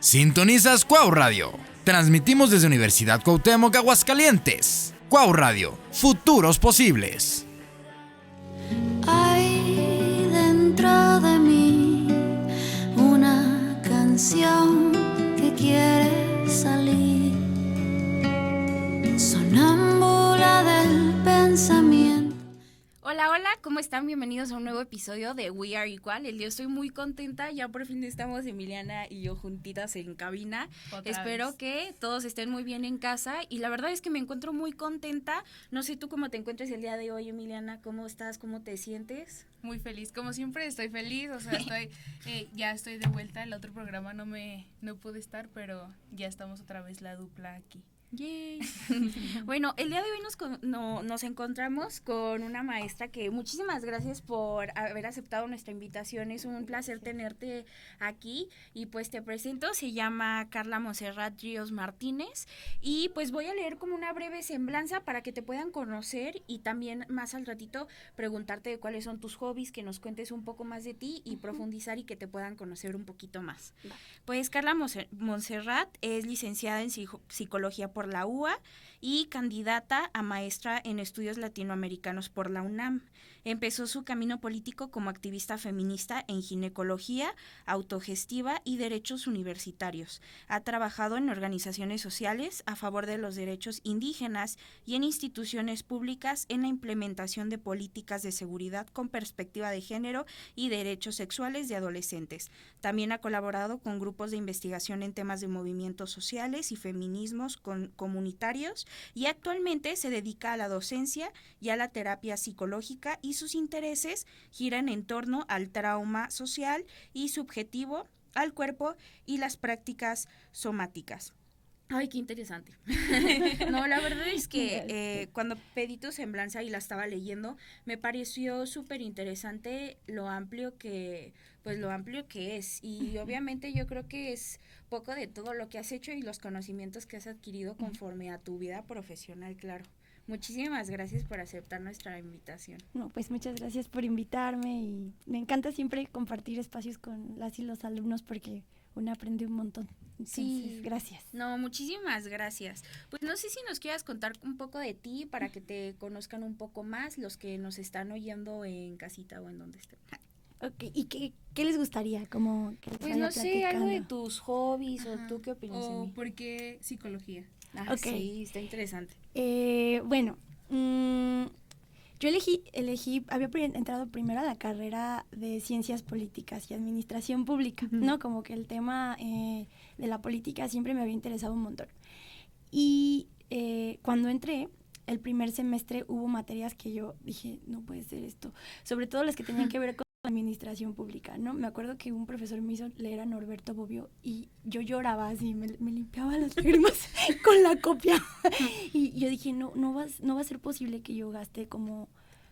Sintonizas Cuau Radio. Transmitimos desde Universidad Cuauhtémoc, Aguascalientes. Cuau Radio, futuros posibles. Hay dentro de mí una canción que quiere salir, sonámbula del pensamiento. Hola, ¿cómo están? Bienvenidos a un nuevo episodio de We Are Equal. El día estoy muy contenta, ya por fin estamos Emiliana y yo juntitas en cabina. Espero que todos estén muy bien en casa y la verdad es que me encuentro muy contenta. No sé tú cómo te encuentres el día de hoy, Emiliana, ¿cómo estás? ¿Cómo te sientes? Muy feliz, como siempre estoy feliz, o sea, ya estoy de vuelta. El otro programa no pude estar, pero ya estamos otra vez la dupla aquí. Yay. Bueno, el día de hoy nos encontramos con una maestra que muchísimas gracias por haber aceptado nuestra invitación. Es un placer tenerte aquí y pues te presento, se llama Carla Montserrat Ríos Martínez y pues voy a leer como una breve semblanza para que te puedan conocer y también más al ratito preguntarte de cuáles son tus hobbies, que nos cuentes un poco más de ti y profundizar y que te puedan conocer un poquito más. Pues Carla Montserrat es licenciada en psicología por la UA y candidata a maestra en estudios latinoamericanos por la UNAM. Empezó su camino político como activista feminista en ginecología, autogestiva y derechos universitarios. Ha trabajado en organizaciones sociales a favor de los derechos indígenas y en instituciones públicas en la implementación de políticas de seguridad con perspectiva de género y derechos sexuales de adolescentes. También ha colaborado con grupos de investigación en temas de movimientos sociales y feminismos comunitarios y actualmente se dedica a la docencia y a la terapia psicológica y sus intereses giran en torno al trauma social y subjetivo, al cuerpo y las prácticas somáticas. Ay, qué interesante. No, la verdad es que cuando pedí tu semblanza y la estaba leyendo, me pareció súper interesante lo amplio que es. Y obviamente yo creo que es poco de todo lo que has hecho y los conocimientos que has adquirido conforme a tu vida profesional, claro. Muchísimas gracias por aceptar nuestra invitación. No, pues muchas gracias por invitarme y me encanta siempre compartir espacios con las y los alumnos porque uno aprende un montón. Entonces, sí, gracias. No, muchísimas gracias. Pues no sé si nos quieras contar un poco de ti para que te conozcan un poco más los que nos están oyendo en casita o en donde estén. Ok, ¿y qué les gustaría? Como que pues no sé, algo de tus hobbies. Ajá. O tú qué opinas de mí. ¿Por qué psicología? Okay. Sí, está interesante. Bueno, yo elegí, había entrado primero a la carrera de Ciencias Políticas y Administración Pública, ¿no? Como que el tema de la política siempre me había interesado un montón. Y cuando entré, el primer semestre hubo materias que yo dije, no puede ser esto, sobre todo las que tenían que ver con administración pública, ¿no? Me acuerdo que un profesor me hizo leer a Norberto Bobbio y yo lloraba así, me limpiaba las lágrimas con la copia. Y yo dije, no va a ser posible que yo gaste como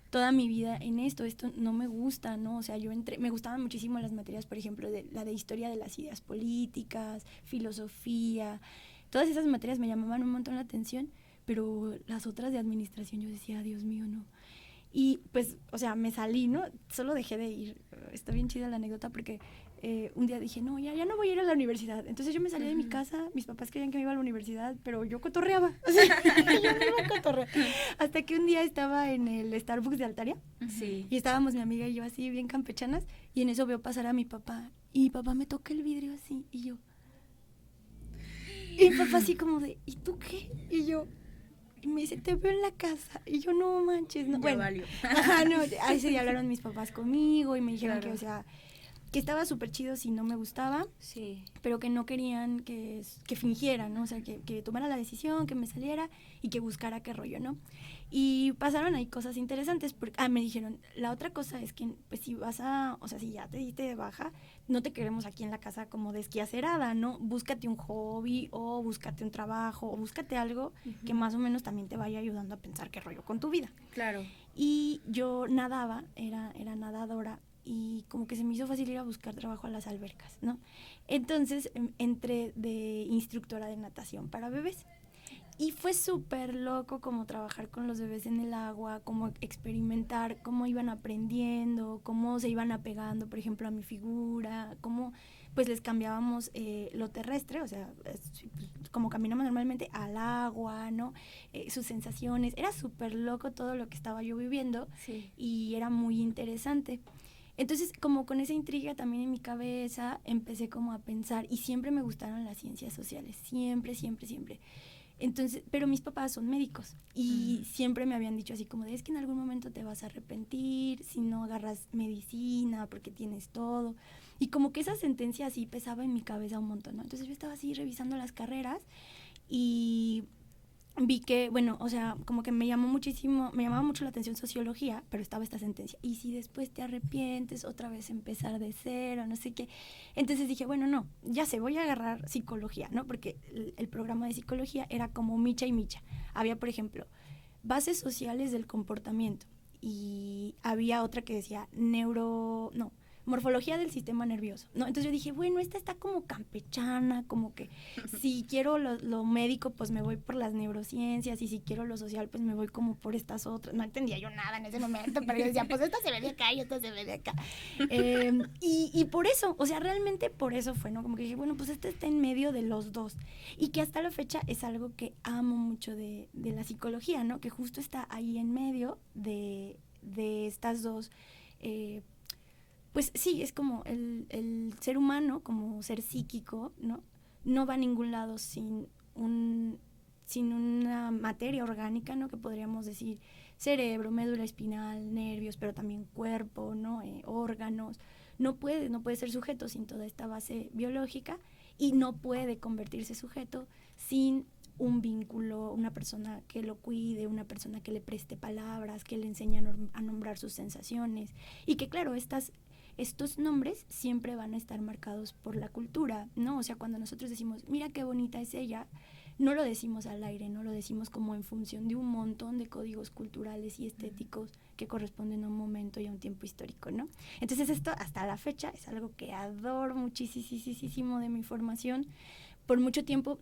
toda mi vida en esto no me gusta, ¿no? O sea, me gustaban muchísimo las materias, por ejemplo, la de historia de las ideas políticas, filosofía, todas esas materias me llamaban un montón la atención, pero las otras de administración yo decía, Dios mío, no. Y pues, o sea, me salí, ¿no? Solo dejé de ir. Está bien chida la anécdota porque un día dije, no, ya no voy a ir a la universidad. Entonces yo me salí de mi casa, mis papás creían que me iba a la universidad, pero yo cotorreaba. O sea, yo me iba a cotorrear. Hasta que un día estaba en el Starbucks de Altaria. Sí. Y estábamos mi amiga y yo así, bien campechanas, y en eso veo pasar a mi papá. Y mi papá me toca el vidrio así, y yo. Y mi papá así como de, ¿y tú qué? Y yo. Y me dice, te veo en la casa. Y yo, no manches, no. Bueno, no, ahí sí hablaron mis papás conmigo y me dijeron que, o sea, que estaba súper chido si no me gustaba, sí, pero que no querían que fingiera, ¿no? O sea, que tomara la decisión, que me saliera y que buscara qué rollo, ¿no? Y pasaron ahí cosas interesantes, porque, me dijeron, la otra cosa es que, pues, si si ya te diste de baja, no te queremos aquí en la casa como desquiacerada, ¿no? Búscate un hobby, o búscate un trabajo, o búscate algo que más o menos también te vaya ayudando a pensar qué rollo con tu vida. Claro. Y yo nadaba, era nadadora, y como que se me hizo fácil ir a buscar trabajo a las albercas, ¿no? Entonces, entré de instructora de natación para bebés. Y fue súper loco como trabajar con los bebés en el agua, como experimentar cómo iban aprendiendo, cómo se iban apegando, por ejemplo, a mi figura, cómo pues les cambiábamos lo terrestre, o sea, como caminamos normalmente, al agua, ¿no? Sus sensaciones. Era súper loco todo lo que estaba yo viviendo Sí. y era muy interesante. Entonces, como con esa intriga también en mi cabeza, empecé como a pensar, y siempre me gustaron las ciencias sociales, siempre, siempre, siempre. Entonces, pero mis papás son médicos y siempre me habían dicho así como de, es que en algún momento te vas a arrepentir si no agarras medicina porque tienes todo. Y como que esa sentencia así pesaba en mi cabeza un montón, ¿no? Entonces yo estaba así revisando las carreras y vi que, bueno, o sea, como que me llamaba mucho la atención sociología, pero estaba esta sentencia. Y si después te arrepientes, otra vez empezar de cero, no sé qué. Entonces dije, bueno, no, ya sé, voy a agarrar psicología, ¿no? Porque el programa de psicología era como micha y micha. Había, por ejemplo, bases sociales del comportamiento. Y había otra que decía morfología del sistema nervioso, ¿no? Entonces yo dije, bueno, esta está como campechana, como que si quiero lo médico, pues me voy por las neurociencias, y si quiero lo social, pues me voy como por estas otras. No entendía yo nada en ese momento, pero yo decía, pues esta se ve de acá y esta se ve de acá. Y por eso, o sea, realmente por eso fue, ¿no? Como que dije, bueno, pues este está en medio de los dos. Y que hasta la fecha es algo que amo mucho de la psicología, ¿no? Que justo está ahí en medio de estas dos pues sí, es como el ser humano, como ser psíquico, ¿no? No va a ningún lado sin una materia orgánica, ¿no? Que podríamos decir cerebro, médula espinal, nervios, pero también cuerpo, ¿no? Órganos. No puede ser sujeto sin toda esta base biológica, y no puede convertirse sujeto sin un vínculo, una persona que lo cuide, una persona que le preste palabras, que le enseñe a nombrar sus sensaciones. Y que claro, estos nombres siempre van a estar marcados por la cultura, ¿no? O sea, cuando nosotros decimos, mira qué bonita es ella, no lo decimos al aire, no lo decimos como en función de un montón de códigos culturales y estéticos que corresponden a un momento y a un tiempo histórico, ¿no? Entonces esto hasta la fecha es algo que adoro muchísimo de mi formación. Por mucho tiempo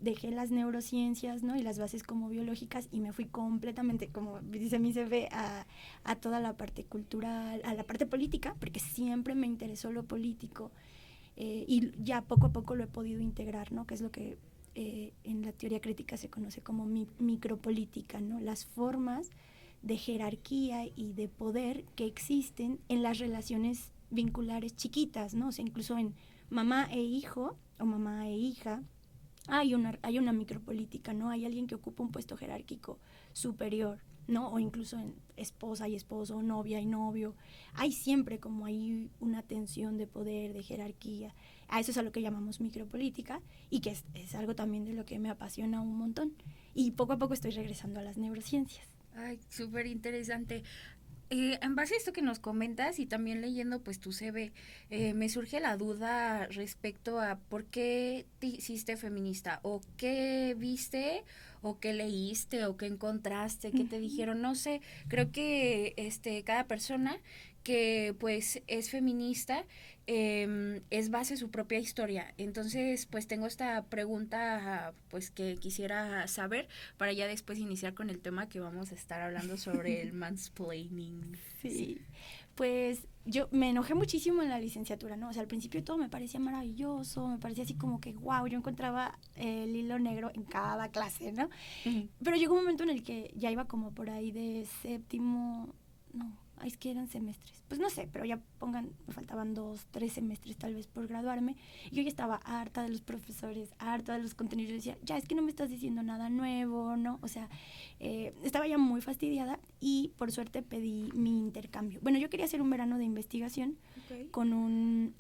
dejé las neurociencias, ¿no? Y las bases como biológicas, y me fui completamente, como dice mi CV, a toda la parte cultural, a la parte política, porque siempre me interesó lo político, y ya poco a poco lo he podido integrar, ¿no? Que es lo que en la teoría crítica se conoce como micropolítica, ¿no? Las formas de jerarquía y de poder que existen en las relaciones vinculares chiquitas, ¿no? O sea, incluso en mamá e hijo o mamá e hija, hay una micropolítica, ¿no? Hay alguien que ocupa un puesto jerárquico superior, ¿no? O incluso en esposa y esposo, novia y novio. Hay siempre como hay una tensión de poder, de jerarquía. A eso es a lo que llamamos micropolítica, y que es algo también de lo que me apasiona un montón. Y poco a poco estoy regresando a las neurociencias. Ay, súper interesante. En base a esto que nos comentas y también leyendo pues tu CV, me surge la duda respecto a por qué te hiciste feminista, o qué viste, o qué leíste, o qué encontraste, qué te dijeron, no sé. Creo que cada persona que pues es feminista es base su propia historia. Entonces pues tengo esta pregunta pues que quisiera saber para ya después iniciar con el tema que vamos a estar hablando sobre el mansplaining. Sí, pues yo me enojé muchísimo en la licenciatura, ¿no? O sea, al principio todo me parecía maravilloso, me parecía así como que wow, yo encontraba el hilo negro en cada clase, ¿no? Uh-huh. Pero llegó un momento en el que ya iba como por ahí de séptimo, no, es que eran semestres, pues no sé, pero ya me faltaban 2, 3 semestres tal vez por graduarme, y yo ya estaba harta de los profesores, harta de los contenidos. Yo decía, ya es que no me estás diciendo nada nuevo, ¿no? O sea, estaba ya muy fastidiada, y por suerte pedí mi intercambio. Bueno, yo quería hacer un verano de investigación con un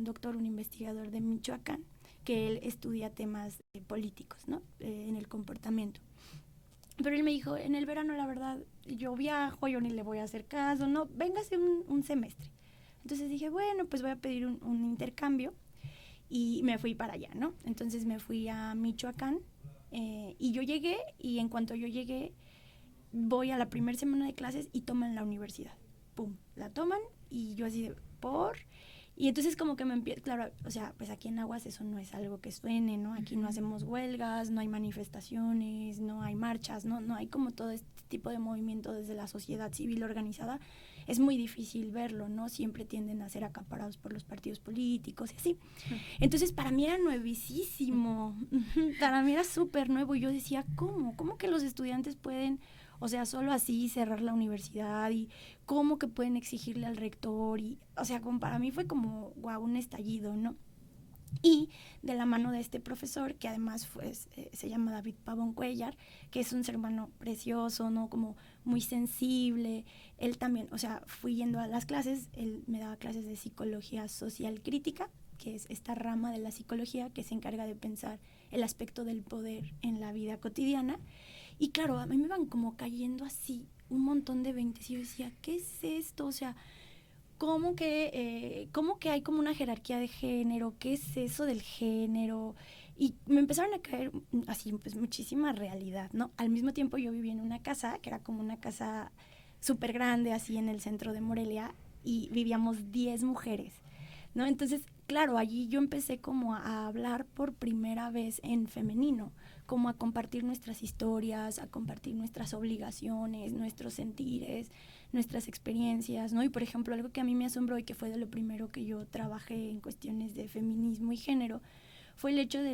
doctor, un investigador de Michoacán, que él estudia temas políticos, ¿no? En el comportamiento. Pero él me dijo, en el verano la verdad, yo viajo, yo ni le voy a hacer caso, no, véngase un semestre. Entonces dije, bueno, pues voy a pedir un intercambio, y me fui para allá, ¿no? Entonces me fui a Michoacán, y yo llegué, y en cuanto yo llegué, voy a la primera semana de clases y toman la universidad. Pum, la toman, y yo así de, Y entonces como que me empiezo, claro, o sea, pues aquí en Aguas eso no es algo que suene, ¿no? Aquí no hacemos huelgas, no hay manifestaciones, no hay marchas, no hay como todo este tipo de movimiento desde la sociedad civil organizada. Es muy difícil verlo, ¿no? Siempre tienden a ser acaparados por los partidos políticos y así. Entonces para mí era nuevísimo, para mí era súper nuevo. Y yo decía, ¿cómo? ¿Cómo que los estudiantes pueden, o sea, solo así cerrar la universidad? Y cómo que pueden exigirle al rector, y, o sea, como para mí fue como, wow, un estallido, ¿no? Y de la mano de este profesor, que además se llama David Pavón Cuellar, que es un ser humano precioso, ¿no? Como muy sensible. Él también, o sea, fui yendo a las clases, él me daba clases de psicología social crítica, que es esta rama de la psicología que se encarga de pensar el aspecto del poder en la vida cotidiana. Y claro, a mí me iban como cayendo así un montón de veintes y yo decía, ¿qué es esto? O sea, ¿cómo que hay como una jerarquía de género? ¿Qué es eso del género? Y me empezaron a caer así pues muchísima realidad, ¿no? Al mismo tiempo yo vivía en una casa, que era como una casa súper grande así en el centro de Morelia, y vivíamos 10 mujeres, ¿no? Entonces, claro, allí yo empecé como a hablar por primera vez en femenino, como a compartir nuestras historias, a compartir nuestras obligaciones, nuestros sentires, nuestras experiencias, ¿no? Y por ejemplo, algo que a mí me asombró y que fue de lo primero que yo trabajé en cuestiones de feminismo y género, fue el hecho de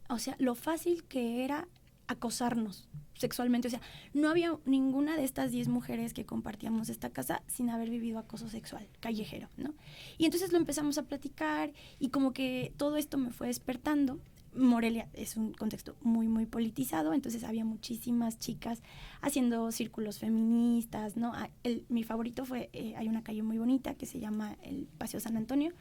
o sea, lo fácil que era acosarnos sexualmente. O sea, no había ninguna de estas 10 mujeres que compartíamos esta casa sin haber vivido acoso sexual callejero, ¿no? Y entonces lo empezamos a platicar y como que todo esto me fue despertando. Morelia es un contexto muy, muy politizado, entonces había muchísimas chicas haciendo círculos feministas, ¿no? Mi favorito fue, hay una calle muy bonita que se llama el Paseo San Antonio,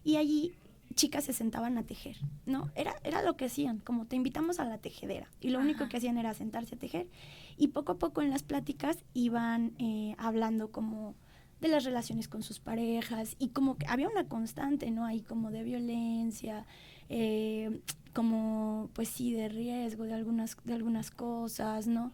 y allí chicas se sentaban a tejer, ¿no? Era lo que hacían, como te invitamos a la tejedera, y lo único que hacían era sentarse a tejer, y poco a poco en las pláticas iban hablando como de las relaciones con sus parejas, y como que había una constante, ¿no? Ahí como de violencia, como, pues sí, de riesgo de algunas cosas, ¿no?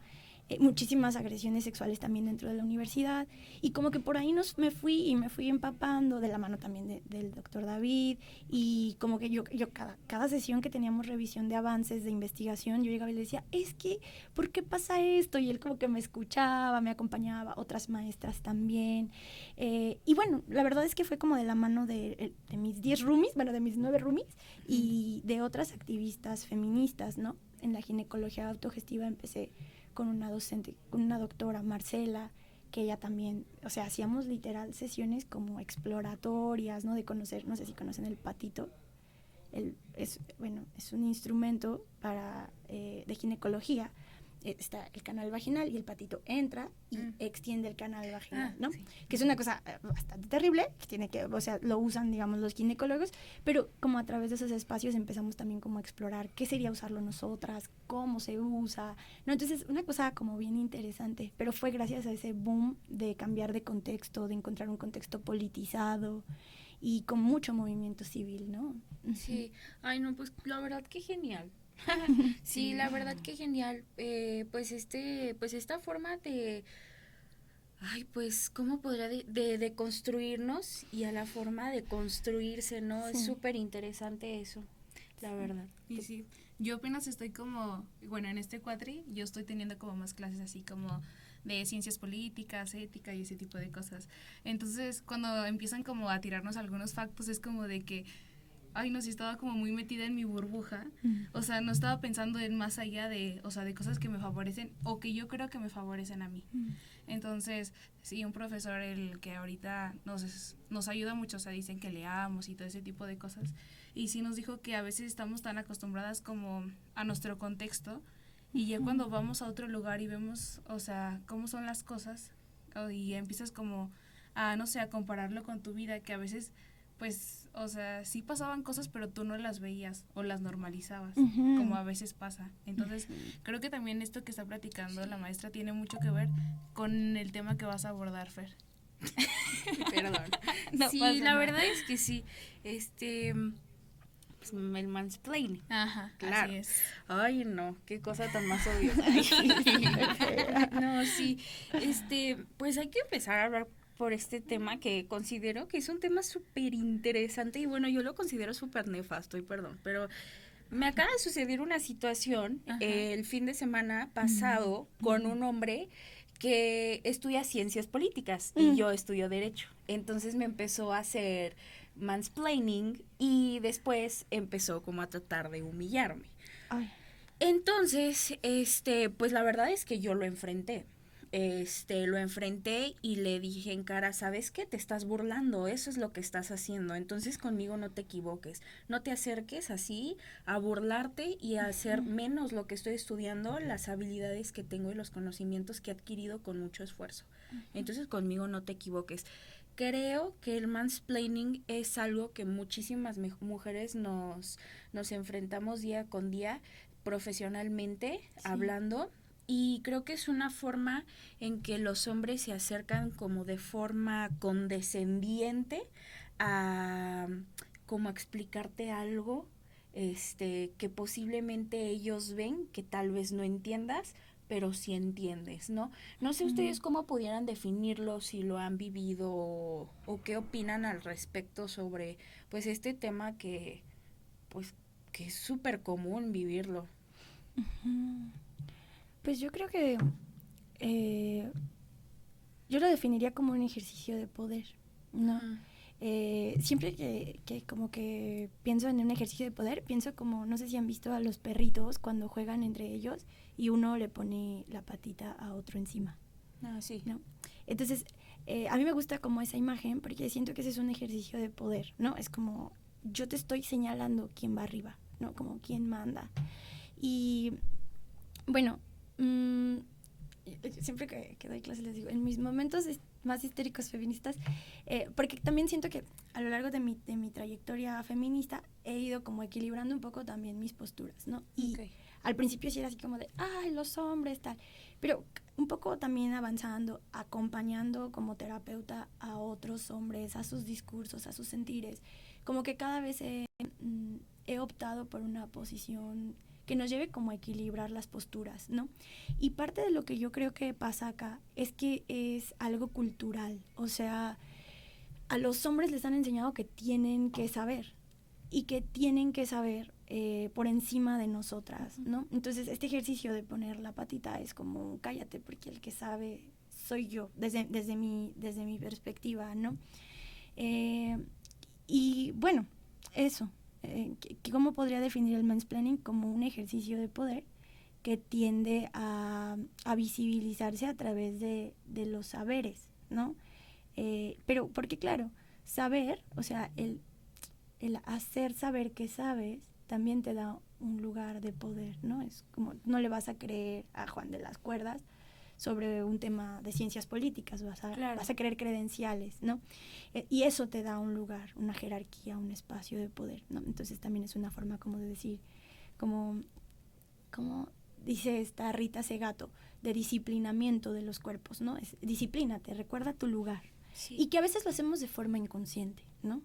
Muchísimas agresiones sexuales también dentro de la universidad, y como que por ahí me fui empapando de la mano también del doctor David, y como que yo cada sesión que teníamos revisión de avances de investigación, yo llegaba y le decía, es que, ¿por qué pasa esto? Y él como que me escuchaba, me acompañaba, otras maestras también, y bueno, la verdad es que fue como de la mano de mis 10 roomies, bueno, de mis 9 roomies, y de otras activistas feministas, ¿no? En la ginecología autogestiva empecé con una docente, con una doctora, Marcela, que ella también, o sea, hacíamos literal sesiones como exploratorias, ¿no? De conocer, no sé si conocen el patito, es un instrumento de ginecología. Está el canal vaginal y el patito entra y extiende el canal vaginal, ¿no? Sí. Que es una cosa bastante terrible, o sea, lo usan, digamos, los ginecólogos, pero como a través de esos espacios empezamos también como a explorar qué sería usarlo nosotras, cómo se usa, ¿no? Entonces, una cosa como bien interesante, pero fue gracias a ese boom de cambiar de contexto, de encontrar un contexto politizado y con mucho movimiento civil, ¿no? Sí, ay no, pues la verdad que genial. Sí, la verdad que genial. Pues esta forma de, ay, pues, ¿cómo podría de construirnos y a la forma de construirse, ¿no? Sí. Es súper interesante eso, la verdad. Y sí, yo apenas estoy como, bueno, en este cuatri, yo estoy teniendo como más clases así como de ciencias políticas, ética y ese tipo de cosas. Entonces, cuando empiezan como a tirarnos algunos factos, es como de que, ay, no, sí estaba como muy metida en mi burbuja, o sea, no estaba pensando en más allá de, o sea, de cosas que me favorecen o que yo creo que me favorecen a mí. Entonces, sí, un profesor, el que ahorita nos ayuda mucho, o sea, dicen que leamos y todo ese tipo de cosas, y sí nos dijo que a veces estamos tan acostumbradas como a nuestro contexto, y ya cuando vamos a otro lugar y vemos, o sea, cómo son las cosas, y empiezas como a, no sé, a compararlo con tu vida, que a veces, pues, o sea, sí pasaban cosas, pero tú no las veías o las normalizabas, como a veces pasa. Entonces, creo que también esto que está platicando la maestra tiene mucho que ver con el tema que vas a abordar, Fer. Perdón. No, sí, la verdad es que sí. Pues, el mansplaining. Ajá, claro. Así es. Ay, no, qué cosa tan más obvia. No, sí. Pues hay que empezar a hablar por este tema que considero que es un tema súper interesante y bueno, yo lo considero súper nefasto y perdón, pero me acaba de suceder una situación el fin de semana pasado con un hombre que estudia ciencias políticas y yo estudio derecho. Entonces me empezó a hacer mansplaining y después empezó como a tratar de humillarme. Ay. Entonces, pues la verdad es que yo lo enfrenté. Lo enfrenté y le dije en cara, ¿sabes qué? Te estás burlando, eso es lo que estás haciendo, entonces conmigo no te equivoques, no te acerques así a burlarte y a hacer menos lo que estoy estudiando, las habilidades que tengo y los conocimientos que he adquirido con mucho esfuerzo. Entonces conmigo no te equivoques. Creo que el mansplaining es algo que muchísimas mujeres nos enfrentamos día con día profesionalmente, hablando. Y creo que es una forma en que los hombres se acercan como de forma condescendiente a como a explicarte algo que posiblemente ellos ven que tal vez no entiendas, pero sí entiendes, ¿no? No sé ustedes cómo pudieran definirlo, si lo han vivido o qué opinan al respecto sobre pues este tema que pues que es súper común vivirlo. Pues yo creo que yo lo definiría como un ejercicio de poder, ¿no? Siempre que como que pienso en un ejercicio de poder, pienso como, no sé si han visto a los perritos cuando juegan entre ellos y uno le pone la patita a otro encima. Ah, sí. ¿No? Entonces, a mí me gusta como esa imagen porque siento que ese es un ejercicio de poder, ¿no? Es como, yo te estoy señalando quién va arriba, ¿no? Como quién manda. Y, bueno, siempre que doy clases les digo, en mis momentos más histéricos feministas, porque también siento que a lo largo de mi trayectoria feminista he ido como equilibrando un poco también mis posturas, ¿no? Y al principio sí era así como de, ay, los hombres, tal, pero un poco también avanzando, acompañando como terapeuta a otros hombres, a sus discursos, a sus sentires, como que cada vez he optado por una posición que nos lleve como a equilibrar las posturas, ¿no? Y parte de lo que yo creo que pasa acá es que es algo cultural, o sea, a los hombres les han enseñado que tienen que saber y que tienen que saber por encima de nosotras, ¿no? Entonces este ejercicio de poner la patita es como cállate porque el que sabe soy yo, desde mi perspectiva, ¿no? Y bueno, eso. ¿Cómo podría definir el mansplaining? Como un ejercicio de poder que tiende a visibilizarse a través de los saberes, ¿no? Pero porque claro, saber, o sea, el hacer saber que sabes también te da un lugar de poder, ¿no? Es como, no le vas a creer a Juan de las Cuerdas sobre un tema de ciencias políticas, vas a creer credenciales, ¿no? Y eso te da un lugar, una jerarquía, un espacio de poder, ¿no? Entonces también es una forma como de decir, como dice esta Rita Segato, de disciplinamiento de los cuerpos, ¿no? Es disciplínate, recuerda tu lugar. Sí. Y que a veces lo hacemos de forma inconsciente, ¿no?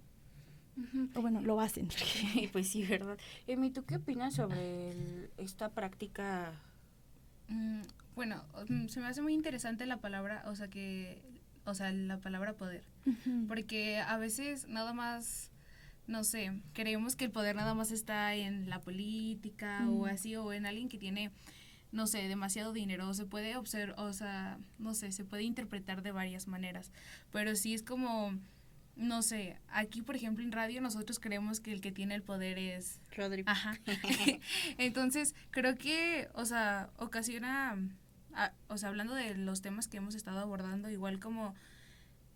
O bueno, lo hacen. Pues sí, ¿verdad? Emi, ¿tú qué opinas sobre esta práctica? Bueno, se me hace muy interesante la palabra, la palabra poder, porque a veces nada más, no sé, creemos que el poder nada más está en la política o así, o en alguien que tiene, no sé, demasiado dinero, se puede observar, o sea, no sé, se puede interpretar de varias maneras, pero sí es como, no sé, aquí por ejemplo en radio nosotros creemos que el que tiene el poder es Rodrigo. Ajá. Entonces, creo que, o sea, ocasiona, hablando de los temas que hemos estado abordando, igual como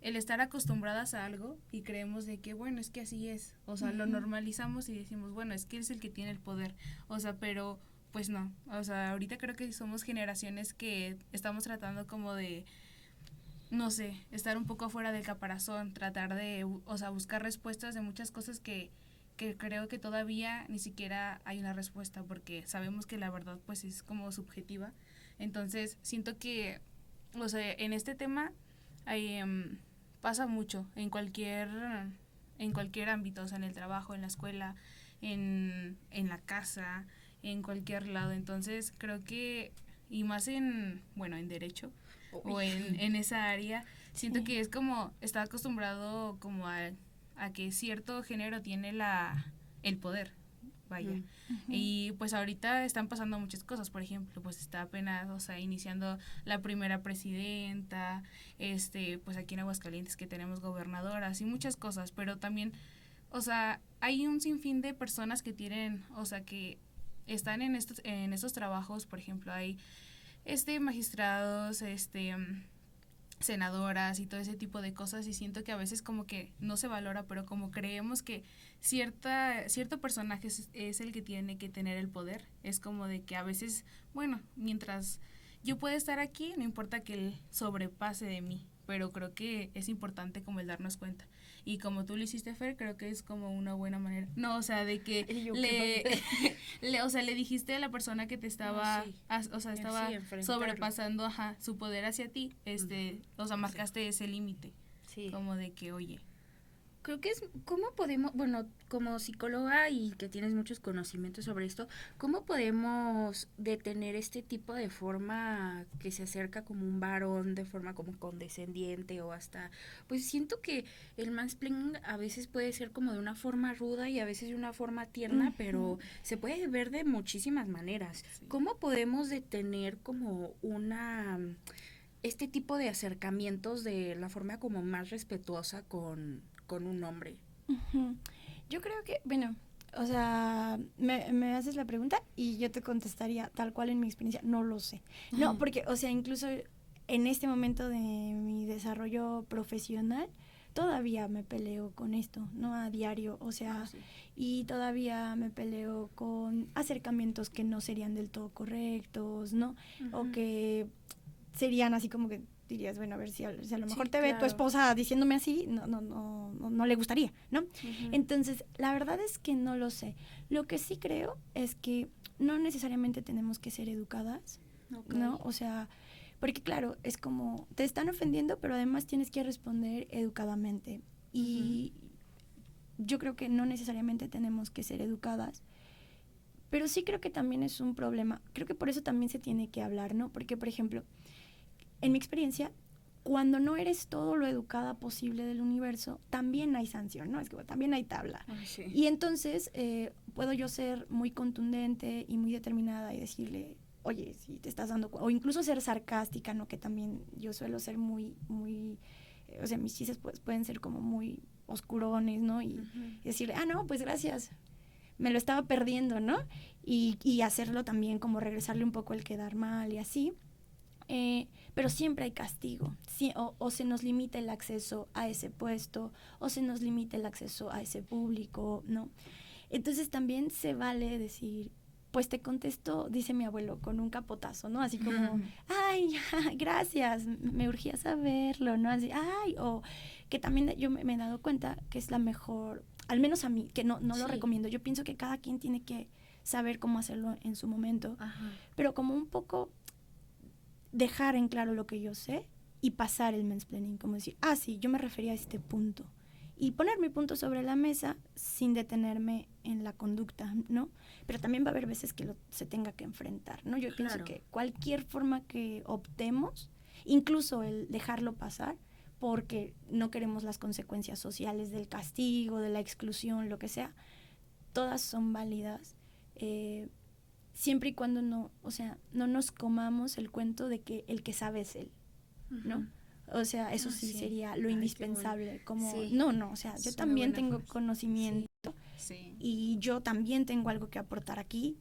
el estar acostumbradas a algo y creemos de que, bueno, es que así es, o sea, lo normalizamos y decimos, bueno, es que él es el que tiene el poder, o sea, pero pues no, o sea, ahorita creo que somos generaciones que estamos tratando como de, no sé, estar un poco afuera del caparazón, tratar de, o sea, buscar respuestas de muchas cosas que creo que todavía ni siquiera hay una respuesta, porque sabemos que la verdad pues es como subjetiva. Entonces siento que, o sea, en este tema hay, pasa mucho en cualquier ámbito, o sea, en el trabajo, en la escuela, en la casa, en cualquier lado. Entonces creo que, y más en derecho, o en esa área, Siento Sí. que es como, está acostumbrado como a que cierto género tiene el poder, vaya. Ujú. Y pues ahorita están pasando muchas cosas, por ejemplo, pues está apenas, o sea, iniciando la primera presidenta, pues aquí en Aguascalientes que tenemos gobernadoras y muchas cosas, pero también, o sea, hay un sinfín de personas que tienen, o sea, que están en estos trabajos, por ejemplo, hay magistrados, senadoras y todo ese tipo de cosas, y siento que a veces como que no se valora, pero como creemos que cierto personaje es el que tiene que tener el poder, es como de que a veces, bueno, mientras yo pueda estar aquí, no importa que él sobrepase de mí, pero creo que es importante como el darnos cuenta. Y como tú lo hiciste, Fer, creo que es como una buena manera. No, o sea, de que Y yo, o sea, le dijiste a la persona que te estaba, sí. o sea, Sí, estaba enfrentarlo. sobrepasando, su poder hacia ti, o sea, marcaste ese límite, Sí. como de que, oye, Creo que es, ¿cómo podemos, bueno, como psicóloga y que tienes muchos conocimientos sobre esto, cómo podemos detener este tipo de forma que se acerca como un varón, de forma como condescendiente o hasta, pues siento que el mansplaining a veces puede ser como de una forma ruda y a veces de una forma tierna, pero se puede ver de muchísimas maneras. Sí. ¿Cómo podemos detener como este tipo de acercamientos de la forma como más respetuosa con un hombre? Ujú. Yo creo que, bueno, o sea, me haces la pregunta y yo te contestaría tal cual en mi experiencia, no lo sé. No, porque, o sea, incluso en este momento de mi desarrollo profesional, todavía me peleo con esto, ¿no? A diario, o sea, Sí. y todavía me peleo con acercamientos que no serían del todo correctos, ¿no? O Ujú. que serían así como que dirías, bueno, a ver si a lo Sí, mejor te ve tu claro. esposa diciéndome así, no le gustaría, ¿no? Ujú. Entonces, la verdad es que no lo sé. Lo que sí creo es que no necesariamente tenemos que ser educadas, Ok. ¿no? O sea, porque claro, es como, te están ofendiendo, pero además tienes que responder educadamente. Y yo creo que no necesariamente tenemos que ser educadas, pero sí creo que también es un problema. Creo que por eso también se tiene que hablar, ¿no? Porque, por ejemplo, en mi experiencia, cuando no eres todo lo educada posible del universo, también hay sanción, ¿no? Es que también hay tabla. Ay, sí. Y entonces puedo yo ser muy contundente y muy determinada y decirle, oye, si te estás dando o incluso ser sarcástica, ¿no? Que también yo suelo ser muy, o sea, mis chistes pues, pueden ser como muy oscurones, ¿no? Y decirle, no, pues gracias, me lo estaba perdiendo, ¿no? Y hacerlo también como regresarle un poco el quedar mal y así. Pero siempre hay castigo, sí, o se nos limita el acceso a ese puesto, o se nos limita el acceso a ese público, ¿no? Entonces también se vale decir, pues te contesto, dice mi abuelo, con un capotazo, ¿no? Así como, ay, gracias, me urgía saberlo, ¿no? Así, ay, o que también yo me he dado cuenta que es la mejor, al menos a mí, que no lo Sí. recomiendo, yo pienso que cada quien tiene que saber cómo hacerlo en su momento, Ajá. pero como un poco dejar en claro lo que yo sé y pasar el mansplaining, como decir, sí, yo me refería a este punto. Y poner mi punto sobre la mesa sin detenerme en la conducta, ¿no? Pero también va a haber veces que se tenga que enfrentar, ¿no? Yo pienso que cualquier forma que optemos, incluso el dejarlo pasar, porque no queremos las consecuencias sociales del castigo, de la exclusión, lo que sea, todas son válidas. Siempre y cuando no nos comamos el cuento de que el que sabe es él, ¿no? O sea, eso sí sería lo indispensable, bueno. Como, sí. no, o sea, yo también tengo conocimiento y yo también tengo algo que aportar aquí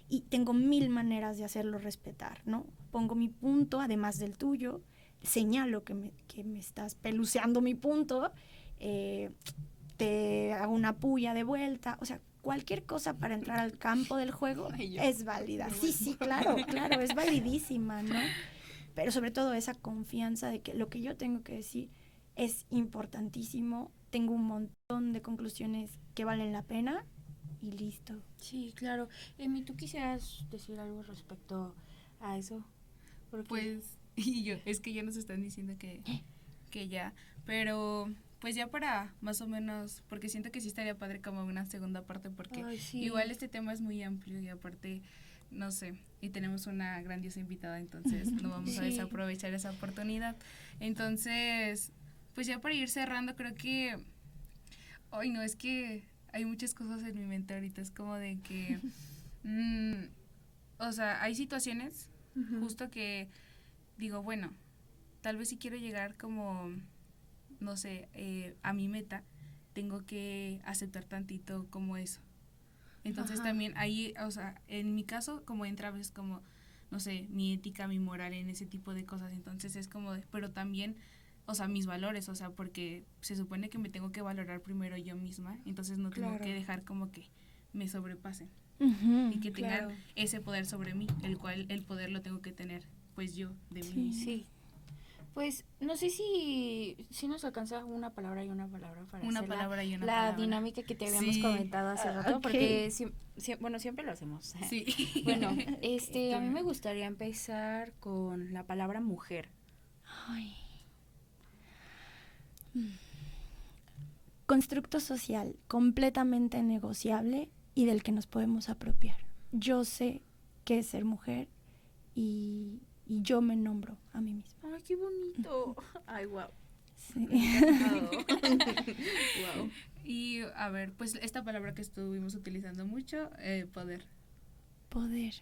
y tengo 1000 maneras de hacerlo respetar, ¿no? Pongo mi punto, además del tuyo, señalo que me estás peluceando mi punto, te hago una puya de vuelta, o sea, cualquier cosa para entrar al campo del juego es válida. Sí, claro, es validísima, ¿no? Pero sobre todo esa confianza de que lo que yo tengo que decir es importantísimo, tengo un montón de conclusiones que valen la pena y listo. Sí, claro. Emi, ¿tú quisieras decir algo respecto a eso? Porque... Pues, y es que ya nos están diciendo que ya, pero pues ya para más o menos, porque siento que sí estaría padre como una segunda parte, porque igual este tema es muy amplio y aparte no sé, y tenemos una grandiosa invitada, entonces no vamos a desaprovechar esa oportunidad. Entonces, pues ya para ir cerrando, creo que, ay no, es que hay muchas cosas en mi mente ahorita, es como de que, o sea, hay situaciones justo que digo, bueno, tal vez si quiero llegar como, no sé, a mi meta, tengo que aceptar tantito como eso. Entonces también ahí, o sea, en mi caso, como entra a veces como, no sé, mi ética, mi moral en ese tipo de cosas. Entonces es como, pero también, o sea, mis valores, o sea, porque se supone que me tengo que valorar primero yo misma, entonces no tengo que dejar como que me sobrepasen y que tengan ese poder sobre mí, el cual el poder lo tengo que tener, pues yo, de mí misma. Sí. Pues no sé si nos alcanza una palabra y una palabra para una hacer palabra y una la palabra. dinámica que te habíamos comentado hace rato, porque bueno, siempre lo hacemos. Sí. Bueno, a mí me gustaría empezar con la palabra mujer. Ay. Constructo social completamente negociable y del que nos podemos apropiar. Yo sé qué es ser mujer y yo me nombro a mí misma. Ay, qué bonito. Ay, wow. Sí. Wow. Y a ver, pues esta palabra que estuvimos utilizando mucho, poder. Poder.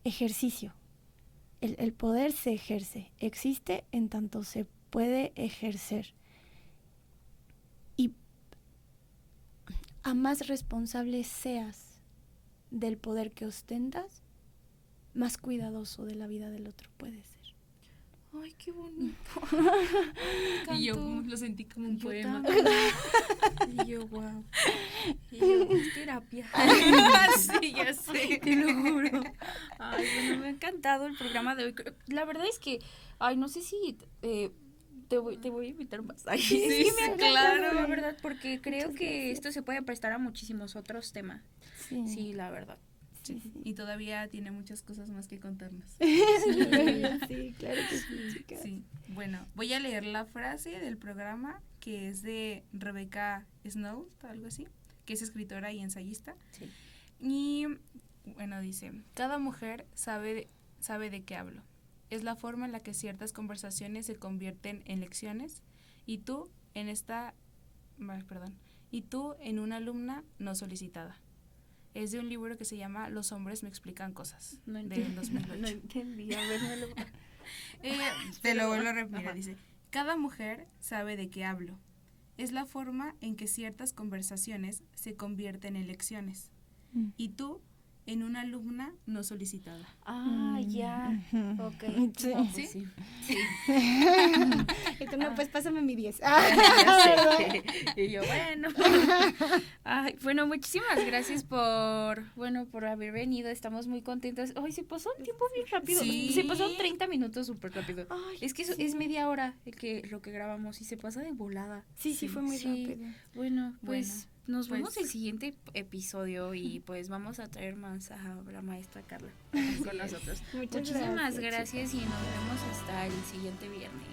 Ejercicio. El poder se ejerce, existe en tanto se puede ejercer. Y a más responsable seas del poder que ostentas, más cuidadoso de la vida del otro puedes ser. Ay, qué bonito. Y yo lo sentí como un poema. Y yo, wow. Y yo, es terapia. Sí, ya sé. Te lo juro. Ay, bueno, me ha encantado el programa de hoy. La verdad es que, ay, no sé si te voy a invitar más. Ay, sí, me ha encantado, claro. la verdad, porque creo Muchas que gracias. esto se puede prestar a muchísimos otros temas. Sí, la verdad. Sí, sí. Y todavía tiene muchas cosas más que contarnos. Sí, claro que sí, chicas. Sí. Bueno, voy a leer la frase del programa que es de Rebecca Snow, algo así, que es escritora y ensayista. Sí. Y bueno, dice, cada mujer sabe de qué hablo. Es la forma en la que ciertas conversaciones se convierten en lecciones y tú en una alumna no solicitada. Es de un libro que se llama Los hombres me explican cosas, No del 2008. No entendí. A ver, me lo... Te lo vuelvo a repetir, dice, cada mujer sabe de qué hablo. Es la forma en que ciertas conversaciones se convierten en lecciones. Y tú, en una alumna no solicitada. Ah, ya. Ok. Sí. No, pues sí. Y tú, no, pues pásame mi 10. Ya sé. Y yo, bueno. Ay, bueno, muchísimas gracias por haber venido. Estamos muy contentas. Ay, se pasó el tiempo bien rápido. Sí. Se pasó 30 minutos súper rápido. Ay, Es que sí. es media hora lo que grabamos y se pasa de volada. Sí, fue muy rápido. Bueno, pues nos vemos pues- el siguiente episodio y pues vamos a traer más a la maestra Carla con nosotros. Muchas Muchísimas gracias, gracias y nos vemos hasta el siguiente viernes.